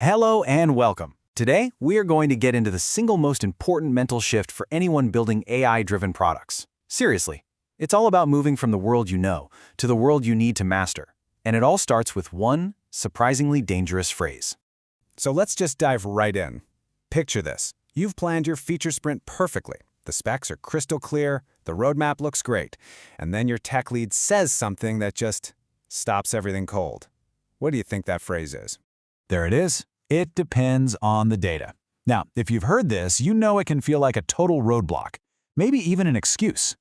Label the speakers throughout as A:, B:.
A: Hello and welcome. Today, we are going to get into the single most important mental shift for anyone building AI-driven products. Seriously, it's all about moving from the world you know to the world you need to master. And it all starts with one surprisingly dangerous phrase.
B: So let's just dive right in. Picture this. You've planned your feature sprint perfectly. The specs are crystal clear, the roadmap looks great, and then your tech lead says something that just stops everything cold. What do you think that phrase is?
A: There it is. It depends on the data. Now, if you've heard this, you know it can feel like a total roadblock, maybe even an excuse.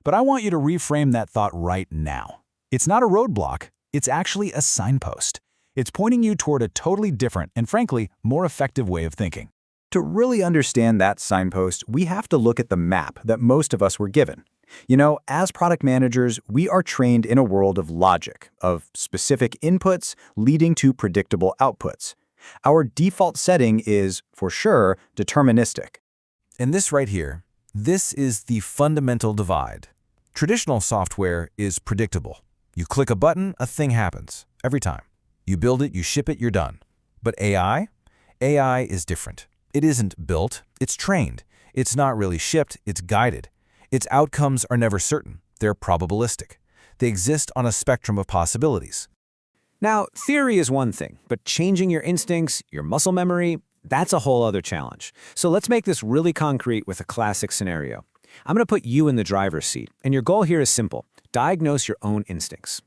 A: But I want you to reframe that thought right now. It's not a roadblock, it's actually a signpost. It's pointing you toward a totally different and, frankly, more effective way of thinking. To really understand that signpost, we have to look at the map that most of us were given. You know, as product managers, we are trained in a world of logic, of specific inputs leading to predictable outputs. Our default setting is, for sure, deterministic.
C: And this right here, this is the fundamental divide. Traditional software is predictable. You click a button, a thing happens, every time. You build it, you ship it, you're done. But AI? AI is different. It isn't built, it's trained. It's not really shipped, it's guided. Its outcomes are never certain. They're probabilistic. They exist on a spectrum of possibilities.
B: Now, theory is one thing, but changing your instincts, your muscle memory, that's a whole other challenge. So let's make this really concrete with a classic scenario. I'm going to put you in the driver's seat, and your goal here is simple. Diagnose your own instincts.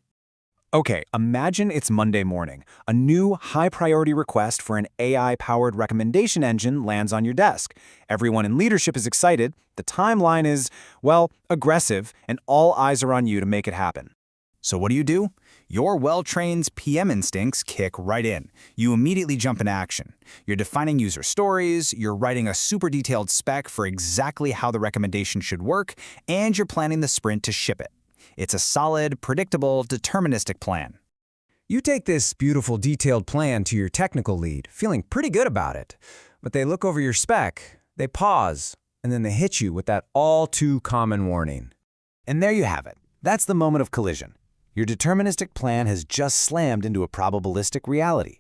A: Okay, imagine it's Monday morning. A new high-priority request for an AI-powered recommendation engine lands on your desk. Everyone in leadership is excited. The timeline is, well, aggressive, and all eyes are on you to make it happen. So what do? Your well-trained PM instincts kick right in. You immediately jump into action. You're defining user stories, you're writing a super detailed spec for exactly how the recommendation should work, and you're planning the sprint to ship it. It's a solid, predictable, deterministic plan.
B: You take this beautiful, detailed plan to your technical lead, feeling pretty good about it. But they look over your spec, they pause, and then they hit you with that all-too-common warning.
A: And there you have it. That's the moment of collision. Your deterministic plan has just slammed into a probabilistic reality.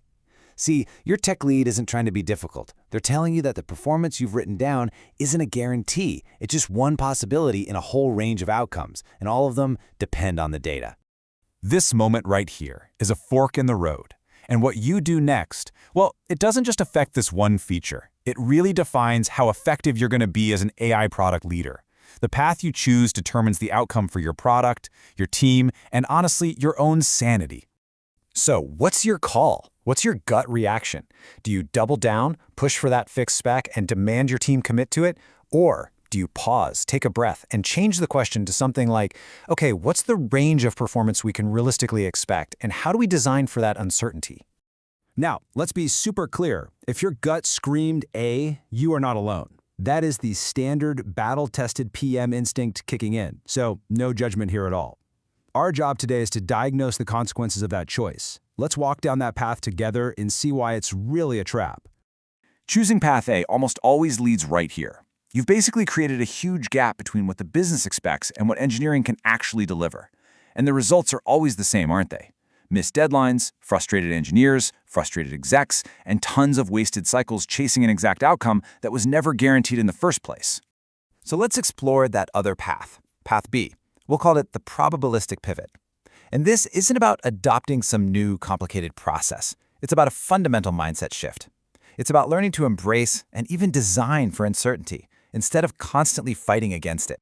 A: See, your tech lead isn't trying to be difficult. They're telling you that the performance you've written down isn't a guarantee. It's just one possibility in a whole range of outcomes, and all of them depend on the data. This moment right here is a fork in the road. And what you do next, well, it doesn't just affect this one feature. It really defines how effective you're going to be as an AI product leader. The path you choose determines the outcome for your product, your team, and honestly, your own sanity. So, what's your call? What's your gut reaction? Do you double down, push for that fixed spec, and demand your team commit to it? Or do you pause, take a breath, and change the question to something like, okay, what's the range of performance we can realistically expect, and how do we design for that uncertainty? Now, let's be super clear. If your gut screamed A, you are not alone. That is the standard battle-tested PM instinct kicking in, so no judgment here at all. Our job today is to diagnose the consequences of that choice. Let's walk down that path together and see why it's really a trap.
C: Choosing path A almost always leads right here. You've basically created a huge gap between what the business expects and what engineering can actually deliver. And the results are always the same, aren't they? Missed deadlines, frustrated engineers, frustrated execs, and tons of wasted cycles chasing an exact outcome that was never guaranteed in the first place. So let's explore that other path, path B. We'll call it the probabilistic pivot. And this isn't about adopting some new complicated process. It's about a fundamental mindset shift. It's about learning to embrace and even design for uncertainty instead of constantly fighting against it.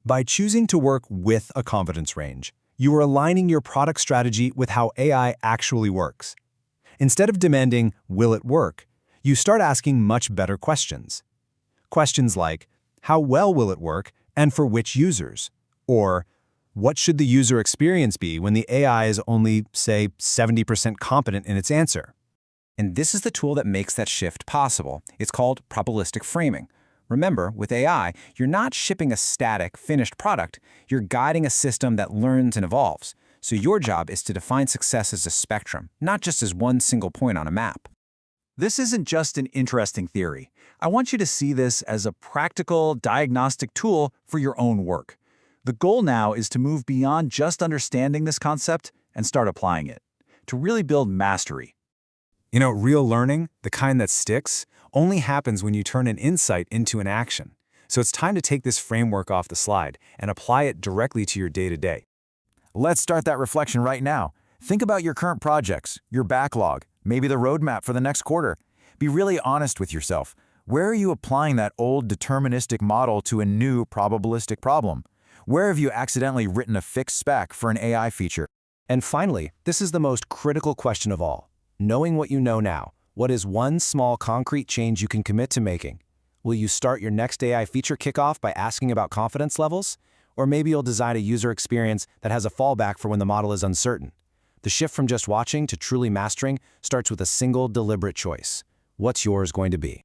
A: By choosing to work with a confidence range, you are aligning your product strategy with how AI actually works. Instead of demanding, will it work, you start asking much better questions. Questions like, how well will it work and for which users? Or, what should the user experience be when the AI is only, say, 70% competent in its answer?
C: And this is the tool that makes that shift possible. It's called probabilistic framing. Remember, with AI, you're not shipping a static, finished product. You're guiding a system that learns and evolves. So your job is to define success as a spectrum, not just as one single point on a map.
A: This isn't just an interesting theory. I want you to see this as a practical diagnostic tool for your own work. The goal now is to move beyond just understanding this concept and start applying it, to really build mastery.
B: You know, real learning, the kind that sticks, only happens when you turn an insight into an action. So it's time to take this framework off the slide and apply it directly to your day-to-day.
D: Let's start that reflection right now. Think about your current projects, your backlog, maybe the roadmap for the next quarter. Be really honest with yourself. Where are you applying that old deterministic model to a new probabilistic problem? Where have you accidentally written a fixed spec for an AI feature?
A: And finally, this is the most critical question of all. Knowing what you know now, what is one small concrete change you can commit to making? Will you start your next AI feature kickoff by asking about confidence levels? Or maybe you'll design a user experience that has a fallback for when the model is uncertain. The shift from just watching to truly mastering starts with a single deliberate choice. What's yours going to be?